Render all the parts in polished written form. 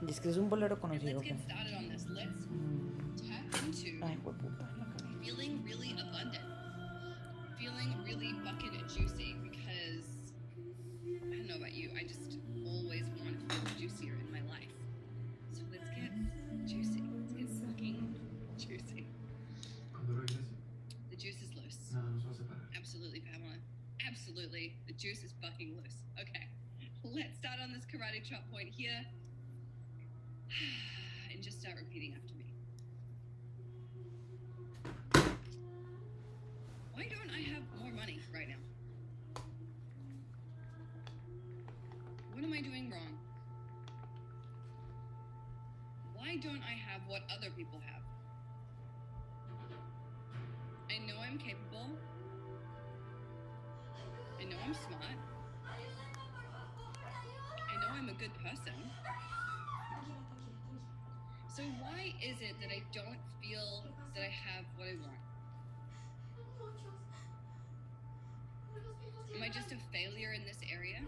Y es que es un bolero Okay, conocido. let's get started on this. Let's tap into Ay, hueputa, la cagué. feeling really abundant, feeling really fucking juicy, because I don't know about you, I just always want to feel juicier in my life. So let's get juicy. Let's get fucking juicy. Cuando regrese, The juice is loose. nada nos va a separar. Absolutely, Pamela. Absolutely. The juice is fucking loose. Okay. Let's start on this karate chop point here. And just start repeating after me. Why don't I have more money right now? What am I doing wrong? Why don't I have what other people have? I know I'm capable. I know I'm smart. I know I'm a good person. So why is it that I don't feel that I have what I want? Am I just a failure in this area?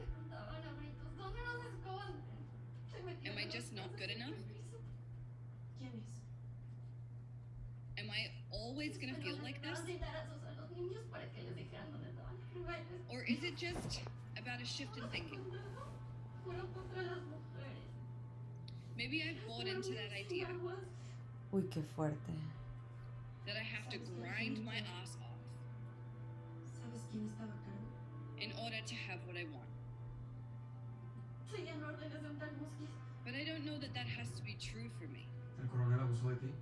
Am I just not good enough? Am I always gonna feel like this? Or is it just about a shift in thinking? Maybe I've bought into that idea Uy, qué fuerte. that I have to grind my ass off in order to have what I want. But I don't know that that has to be true for me. ¿El coronel abusó de ti?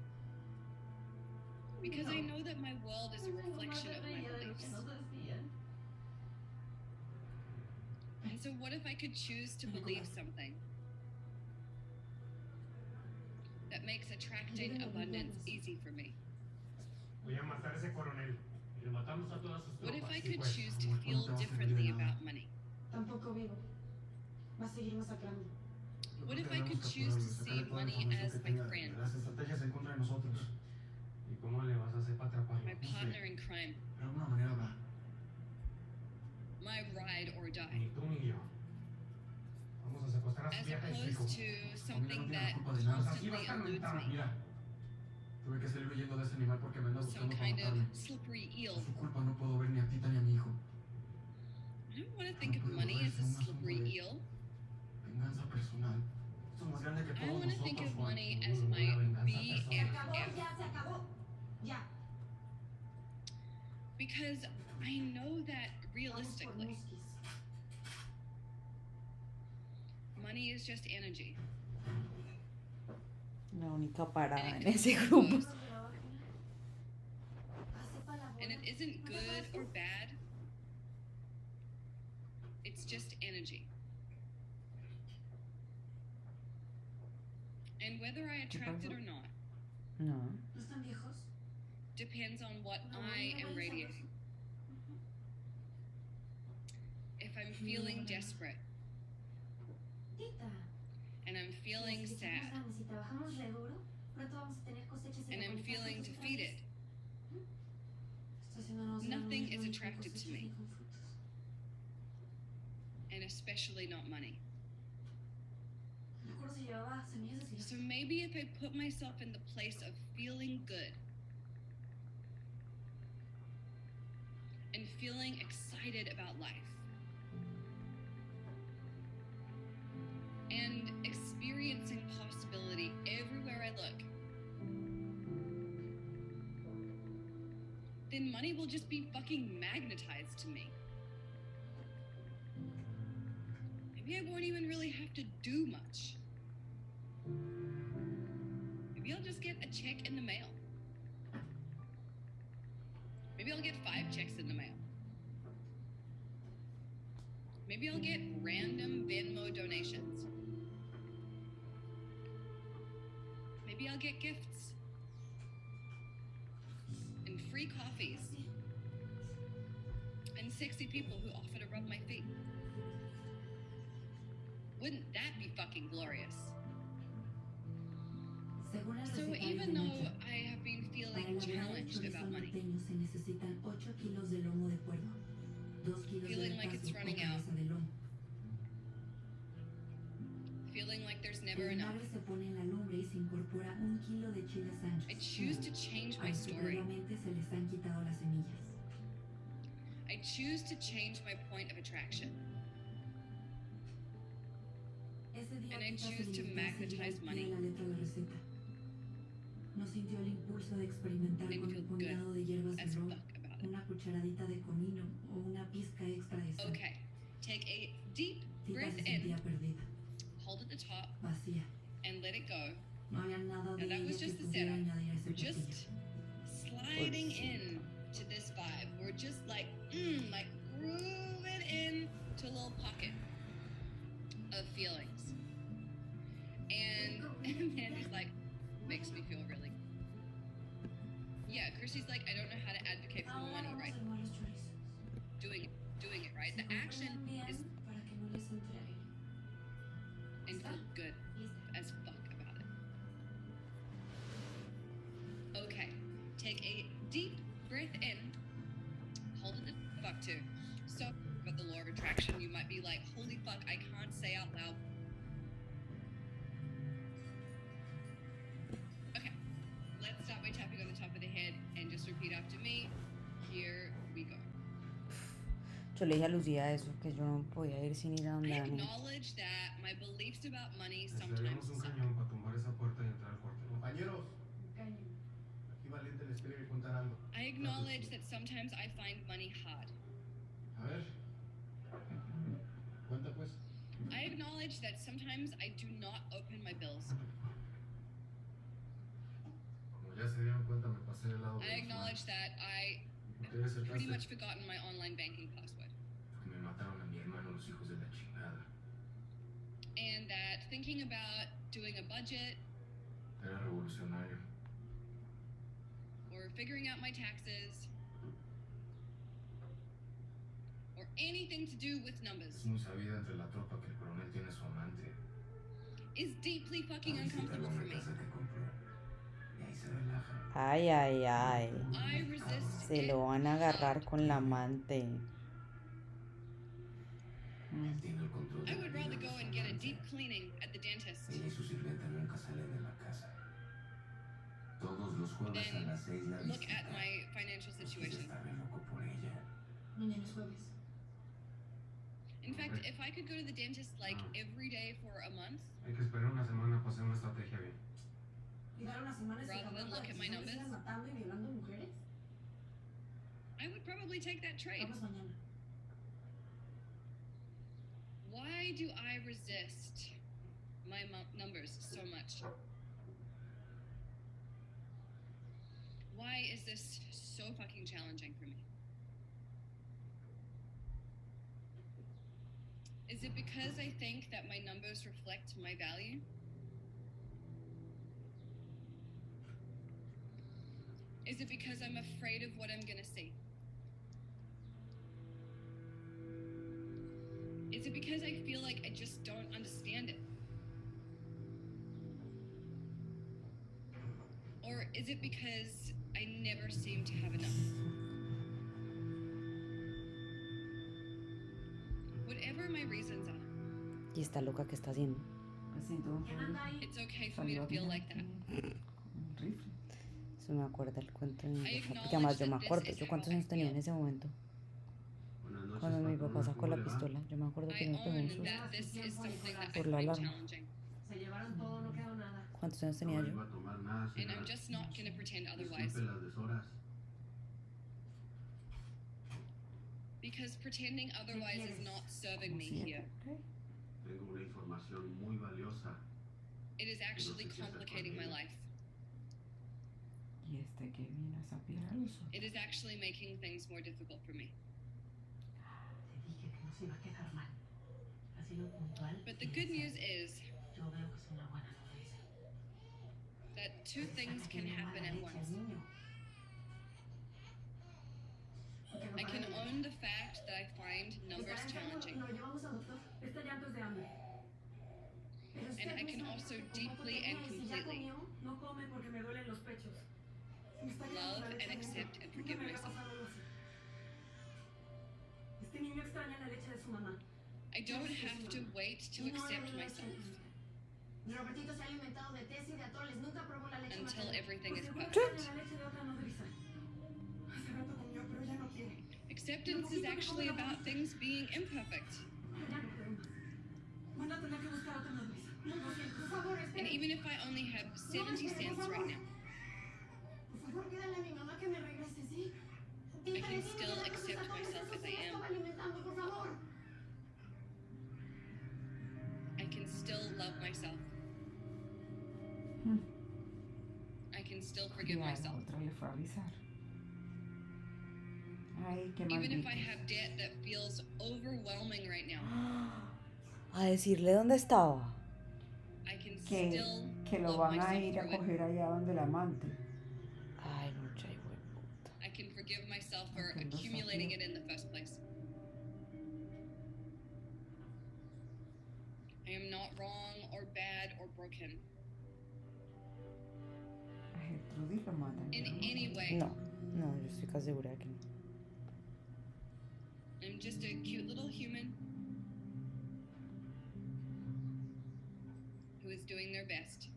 Because I know that my world is a reflection of my beliefs. And so what if I could choose to believe something that makes attracting abundance easy for me? Voy a matar a ese coronel. Y le matamos a todas sus What if tropas. I could pues, choose to muerto no feel te vas a servir de differently nada. about money? Tampoco vivo. Va a seguir masacrando. What if I Debemos could choose to capturarlo, see sacarle toda la money información as que my tenga, friend, las estrategias en contra de nosotros. ¿Y cómo le vas a hacer para atraparlo? my partner in crime, De alguna manera va. my ride or Ni die, tú ni yo. Vamos a secuestrar a su as vieja y su hijo. opposed to Familia no something tiene la that culpa de nada. Así va a constantly estar eludes mentada. me, Mira, tuve que salir huyendo de ese animal porque me anda some buscando para kind of matarme. slippery eel. Por su culpa no puedo ver ni a Tita ni a mi hijo. I don't want to think of money as a slippery eel. Venganza personal. Esto es más grande que I todos want to think nosotros, of Juan. money as Una my venganza Se acabó, BFF. ya, se acabó. Ya. Because I know that Vamos por realistically, muskis. money is just energy. La única parada And en it ese comes and grupo. goes. Pase pa' la And it bola. isn't good or bad. It's just energy. And whether I attract it or not No. ¿No están viejos? depends on what I am radiating. If I'm feeling desperate Tita. and I'm feeling Si sad trabajamos y trabajamos re duro, pronto vamos a tener cosechas and I'm económicas feeling otra vez. defeated, Está haciéndonos daño, nothing no is con attracted to cosechas me. ni con frutos. and especially not money. Recuerdo si llevaba semillas de So cilantro. maybe if I put myself in the place of feeling good and feeling excited about life and experiencing possibility everywhere I look, then money will just be fucking magnetized to me. Maybe I won't even really have to do much. Maybe I'll just get a check in the mail. Maybe I'll get 5 checks in the mail. Maybe I'll get random Venmo donations. Maybe I'll get gifts and free coffees and 60 people who offer to rub my feet. Wouldn't that be fucking glorious? Según el So recetario even de though Nacho, I have been para feeling elaborar el challenged chorizo about money, norteño se necesitan 8 kilos de lomo de puerco, 2 kilos Feeling de like it's letazo o running cabeza de lomo, feeling like like there's never El enough. vinagre se pone en la lumbre y se incorpora 1 kilo de chiles anchos. I choose to change A my los que story. previamente se les han quitado las semillas. I choose to change my point of attraction. Ese día And I Tita choose to se limitó a seguir magnetize al pie money. la letra de la receta. No sintió el impulso de experimentar Made me con feel un puñado de hierbas de As roble, fuck about it. una cucharadita de comino o una pizca extra de sal. Okay, take a deep Tita breath se sentía in, perdida, hold at the top, vacía. and let it go. No había nada de Now, that ella was que just the pudiera setup. añadir a ese We're platillo. just sliding in to this vibe. We're just like grooving in to a little pocket of feelings. And Mandy's like, makes me feel really. Yeah, Chrissy's like, I don't know how to advocate for more Ahora money, vamos right? a armar los chorizos. Doing it, right? Se The action controlan bien is para que no les entre aire. and feel good Listo. as fuck about it. Okay, take a deep breath in, hold it the fuck to. So, about the law of attraction, you might be like, holy fuck, I can't say out loud. Okay, let's start by tapping on the top of the head and just repeat after me. Here we go. Yo le dije a Lucía eso, que yo no podía ir sin ir a donde I Dani. acknowledge that my beliefs about money sometimes Necesitaríamos un suck. cañón para tumbar esa puerta y entrar al cuarto. Compañeros, Cañón. aquí Valiente les quiere contar algo. I acknowledge that sometimes I find money hard. A ver. Cuenta pues. I acknowledge that sometimes I do not open my bills. Como ya se dieron cuenta, me pasé del lado de I los acknowledge that I malos. ¿Por qué desertaste? pretty much forgotten my online banking password. Porque me mataron a mi hermano, los hijos de la chingada. And that thinking about doing a budget Era revolucionario. or figuring out my taxes or anything to do with numbers Es muy sabida entre la tropa que el coronel tiene su amante. is deeply fucking uncomfortable for me. que compró. Y ahí se relaja. Ay, ay, ay. I resist Se it lo van a agarrar hard. con la amante. Él tiene el control I de would la rather vida go de and su get a amante. deep cleaning at the dentist Ella y su sirvienta nunca salen de la casa. Todos los jueves Then a las 6 la look visita. at my financial Usted situation. está re loco por ella. Mañana es jueves. In fact, if I could go to the dentist like every day for a month, Hay que esperar una semana para hacer una estrategia bien. Y dar una semana ese Rather than cabrón look para at que my sus hombres numbers. sigan matando y violando mujeres. I would probably take that trade. Vamos mañana. Why do I resist my numbers so much? Why is this so fucking challenging for me? Is it because I think that my numbers reflect my value? Is it because I'm afraid of what I'm gonna see? Is it because I feel like I just don't understand it? Or is it because I never seem to have enough? Whatever my reasons are, Y está loca que está haciendo. Me siento un ¿Quién anda ahí? it's okay for me to feel like that. un rifle. Eso me acuerda el cuento de mi I papá. Porque además yo me acknowledge that acuerdo. this is ¿Yo cuántos how I años tenía en feel. ese momento? Buenas noches, Cuando mi papá patrona, sacó ¿cómo la le va? pistola. Yo me acuerdo que I me pegó un own susto. that this is something that I Por la find alarma. challenging. Se llevaron todo, no quedó nada. ¿Cuántos años tenía No yo? iba a tomar nada, And señora. I'm just not gonna pretend otherwise. Disculpe las deshoras. Because pretending otherwise is not serving me here. Tengo una información muy valiosa. It is actually complicating my life. Y este que viene a sapear al uso. It is actually making things more difficult for me. Te dije que no se iba a quedar mal. Ha sido puntual. But the good news is Yo veo que es una buena noticia. that two things can happen at once. I can own the fact that I find numbers challenging, Lo llevamos al doctor. Este llanto es de hambre. Pero usted and I can misma, also como deeply and pequeña, y si ya completely comió, no come porque me duelen los pechos. Me está llegando love la leche and adentro. accept and Nunca forgive me había myself. pasado algo así. Este niño extraña la leche de su mamá. I don't have to wait to Y no le accept doy leche a myself. su mamá. Robertito se ha alimentado de tés y de atoles, nunca probó la leche until materna. everything is Pues perfect. seguro que la leche de otra nodriza. Hace rato comió, pero ya no quiere. Acceptance is actually about things being imperfect. Ya no puedo más. Van a tener que buscar otra nodriza. No, lo siento. Por favor, And espere. even if I only have 70 cents right now, Por favor, pídale a mi mamá que me regrese, ¿sí? I can still accept myself as I am. Alimentando, por favor. I can still love myself. I can still Y forgive a la myself. otra le fue a avisar. Ay, qué Even if I malditos. have debt that feels overwhelming right now, A decirle dónde estaba. I can Que, still que lo love van a myself ir a through it. coger allá donde el amante. Ay, mucha puta. I can forgive myself for Okay, no accumulating sabía. it in the first place. I am not wrong or bad or broken A Gertrudis lo matan. in ¿no? any way. No, no, yo estoy casi segura que no. I'm just a cute little human who is doing their best.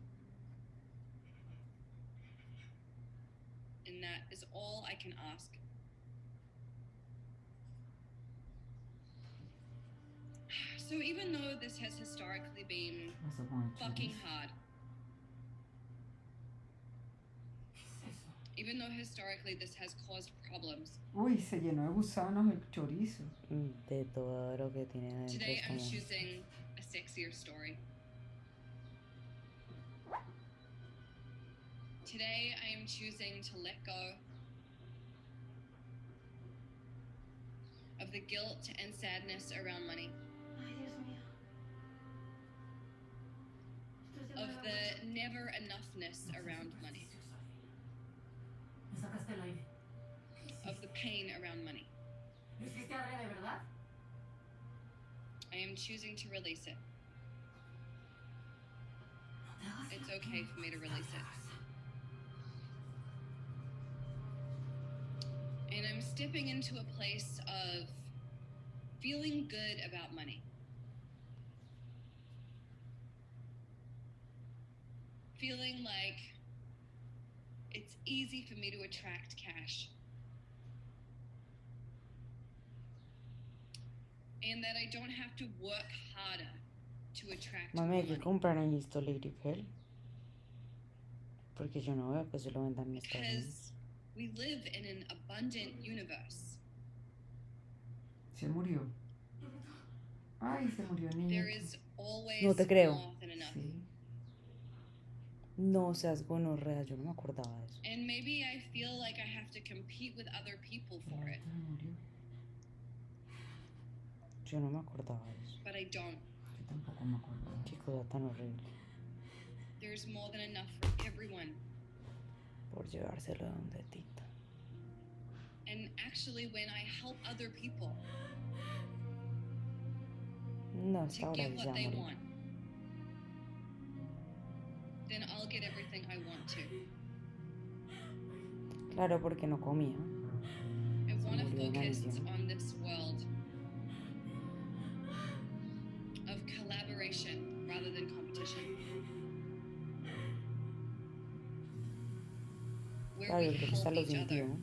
And that is all I can ask. So even though this has historically been Pasó con el fucking chorizo. hard, ¿Qué es eso? even though historically this has caused problems, Uy, se llenó de gusanos el chorizo. De todo lo que tiene adentro. today Es I'm como... choosing a sexier story. Today I am choosing to let go of the guilt and sadness around money, Ay, Dios mío. Esto es of the never enoughness around money, Me sacaste el aire. of the pain around money. ¿Lo hiciste ahora de verdad? I am choosing to release it. No te hagas It's la okay for me to release it. And I'm stepping into a place of feeling good about money. Feeling like it's easy for me to attract cash. And that I don't have to work harder to attract Mami, more hay que money. comprar en Listo Lady Hell. Porque yo no veo que se lo vendan en Estados Unidos. Because we live in an abundant universe. Se murió. Ay, se murió el niño. There is always No te creo. more than enough. Sí. No seas gonorrea, yo no me acordaba de eso. And maybe I feel like I have to compete with other people El for it, otro se murió. Yo no me acordaba de eso. but I don't. Yo tampoco me acuerdo. Qué cosa tan horrible. There's more than enough for everyone. Por llevárselo donde Tita. And actually, when I help other people No, to esta hora get ya what they morí. want, then I'll get everything I want to. Claro, porque no comía. I want to murió de focus maldición. on this world of collaboration rather than competition. Where Claro, we yo creo que esta help lo each other sintió.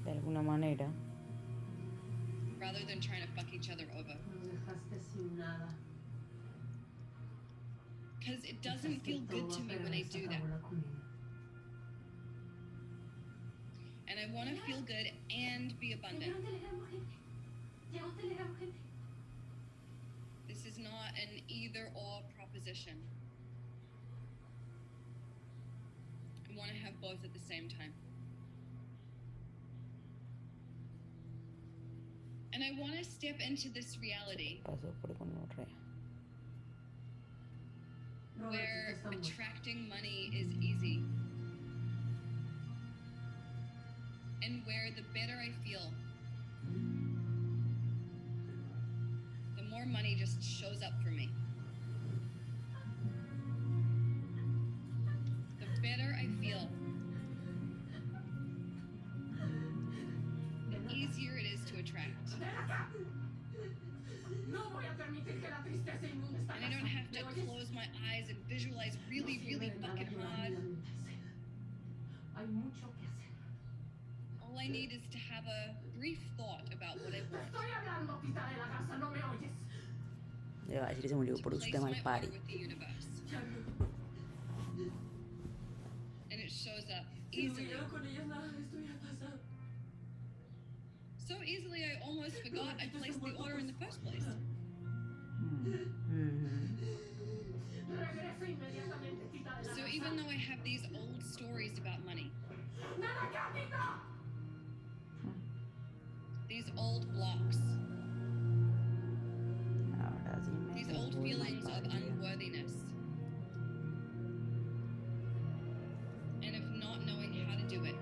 De alguna manera. rather than trying to fuck each other over. Nos dejaste sin nada. Because it doesn't feel Dejaste good todo, to me pero when I se do that. acabó la comida. And I want to feel good and be abundant. Llegó un telegrama urgente. Llegó un telegrama urgente. This is not an either or proposition. I want to have both at the same time. And I want to step into this reality Pasó por gonorrea. Robertito where está muerto. attracting money is easy. And where the better I feel, the more money just shows up for me. The better I feel, the easier it is to attract. No voy a permitir que la tristeza inunde esta And I don't casa. have to ¿Me oyes? close my eyes and visualize really, really fucking hard. Hay mucho que hacer. All I need is to have a brief thought about what I Te want. estoy hablando, Tita de la Garza, ¿no me oyes? Le va a decir que se murió To por place usted mal my party. order with the universe. Ya no. And it shows up Si no easily. hubiera con ellas, nada de esto hubiera pasado. So easily I almost forgot I placed the order in the first place. Regresa inmediatamente, Tita de la So Garza. even though I have these old stories about money, ¡Nada acá, Tita! these old blocks, Ahora sí me these dejó old mal feelings of parida. unworthiness, and of not knowing how to do it,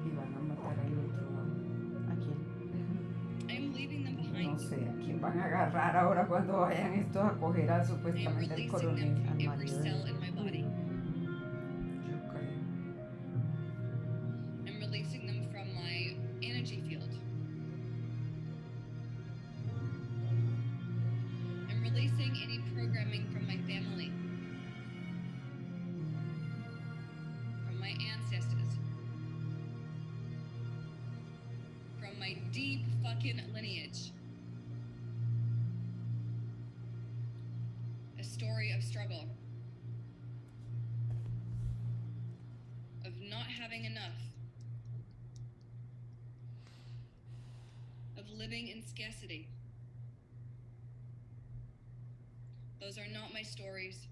Y van a matar al otro, ¿no? ¿A quién? I am leaving them No behind. sé a quién van a agarrar ahora cuando vayan estos a coger a I am supuestamente al releasing coronel. them from al every marido de cell ella. in my body. Yo creo. I'm releasing them from my energy field. I'm releasing any programming from my family, from my ancestors, from my deep fucking lineage. A story of struggle, of not having enough, of living in scarcity. Those are not my stories,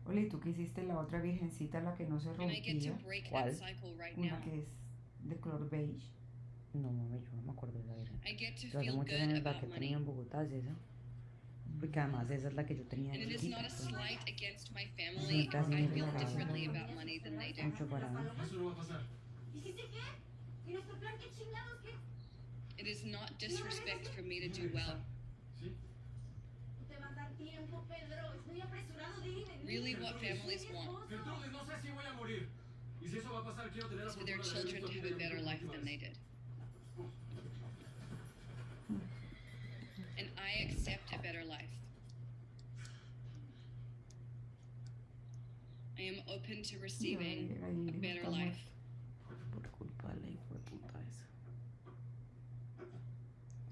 Oli, ¿tú qué hiciste la otra virgencita, la que no se and I get to rompía? break ¿Cuál? that cycle right now. Una que es de color beige. No, mami, yo no me acuerdo de esa virgen. I get to Yo hace feel muchos good años la about que money. tenía en Bogotá es esa. Porque además esa es la que yo tenía And de it is chiquita. not a Pues, slight against my family. casi I me feel regalaba. differently about money than they do. mucho para mí. Eso no va a pasar. ¿Y si se qué? ¿Y nuestro plan qué chingados qué? It is not disrespect for me to do well. ¿Sí? No te va a dar tiempo, Pedro. Es muy apresurado, dime. Really what families want Gertrudis, no sé si voy a morir. Y si eso va a pasar, quiero tener la is for their fortuna de children to have a better life than they did. And I accept a better life. I am open to receiving a better life. Por culpa de la hijo de puta esa.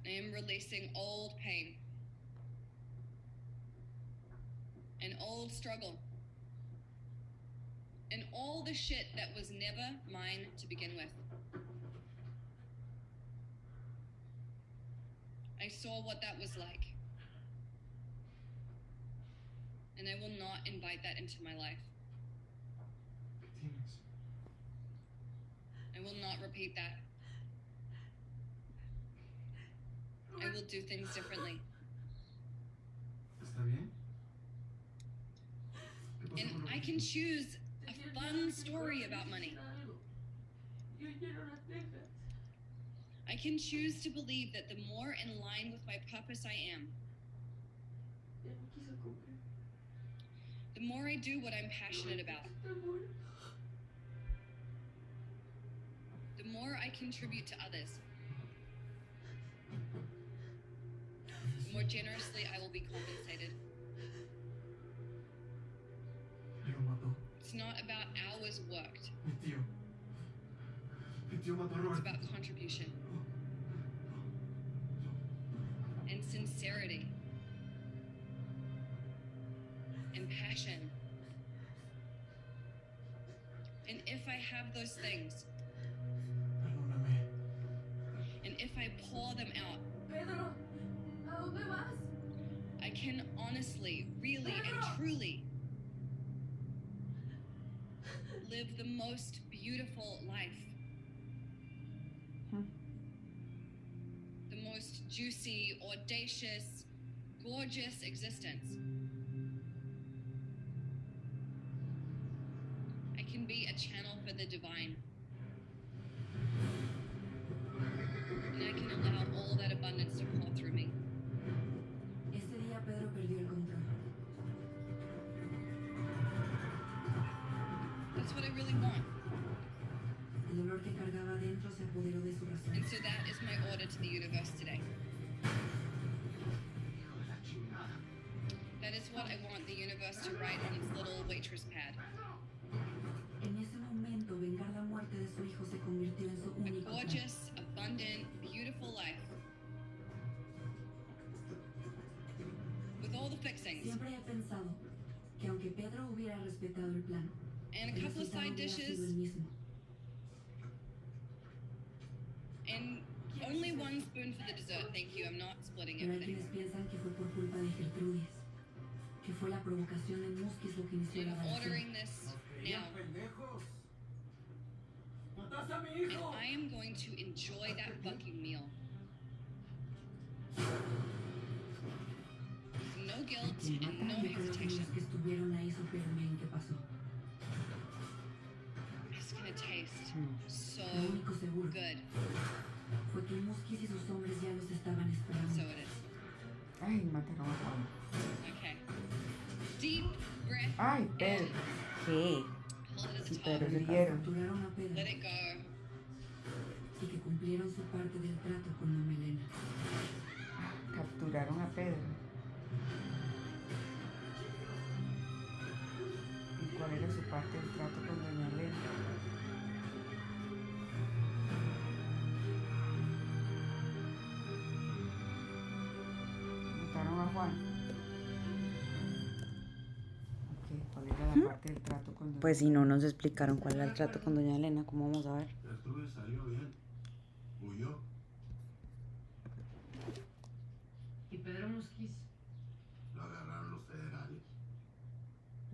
I am releasing old pain, an old struggle, and all the shit that was never mine to begin with. I saw what that was like, and I will not invite that into my life. ¿Qué tienes? I will not repeat that. I will do things differently. ¿Está bien? ¿Qué pasó And con lo I que can dijiste? choose a fun story about money. Yo quiero las tejas. I can choose to believe that the more in line with my purpose I am, Ya no quiso comer. the more I do what I'm passionate about, Amor. the more I contribute to others, the more generously I will be compensated. Lo mató. It's not about hours worked, Mi tío. Mi tío mató a it's Robert. about contribution and sincerity and passion. And if I have those things, Perdóname. and if I pour them out, Pedro, ¿a dónde vas? I can honestly, really, and truly live the most beautiful life. The most juicy, audacious, gorgeous existence. I can be a channel for the divine. And I can allow all that abundance to pour through me. Ese día Pedro perdió el control. That's what I really want. El dolor que cargaba dentro se apoderó de su razón. And so that is my order to the universe today. what I want the universe to write on its little waitress pad. En ese momento, vengar la muerte de su hijo se convirtió en su A único plan. gorgeous, abundant, beautiful life. With all the fixings. Siempre he pensado que aunque Pedro hubiera respetado el plan, And a el couple of resultado side hubiera sido dishes. el mismo. And only one spoon for the dessert, thank you. I'm not splitting Pero hay everything. quienes piensan que fue por culpa de Gertrudis, que fue la provocación de Muskis lo que inició la I'm relación. ordering this now. pendejos! ¡Mataste a mi And I am going to enjoy that fucking meal. With no guilt Quien and mata, no yo creo que hesitation. los que estuvieron ahí supieron bien qué pasó. It's gonna taste so Lo único seguro good. fue que Muskis y sus hombres ya los estaban esperando. So it is. Ay, mataron a Juan. Okay. Deep breath. Ay, Pedro. ¿Qué? Hold it at the Sí, top. pero Lo hirieron. Capturaron a Pedro Let it go. y que cumplieron su parte del trato con Mamá Elena. Capturaron a Pedro. ¿Y cuál era su parte del trato con doña Elena? Mataron a Juan. Ok, ¿cuál era la parte del trato con doña Pues si no nos explicaron cuál era el trato con doña Elena, ¿cómo vamos a ver? Gertrude salió bien. Huyó. Y Pedro Musquiz. Lo agarraron los federales.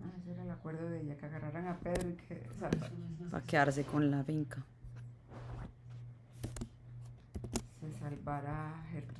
Ah, ese era el acuerdo de ella, que agarraran a Pedro y que Eso no es más Para que- quedarse con la finca. se salvara Gertrude.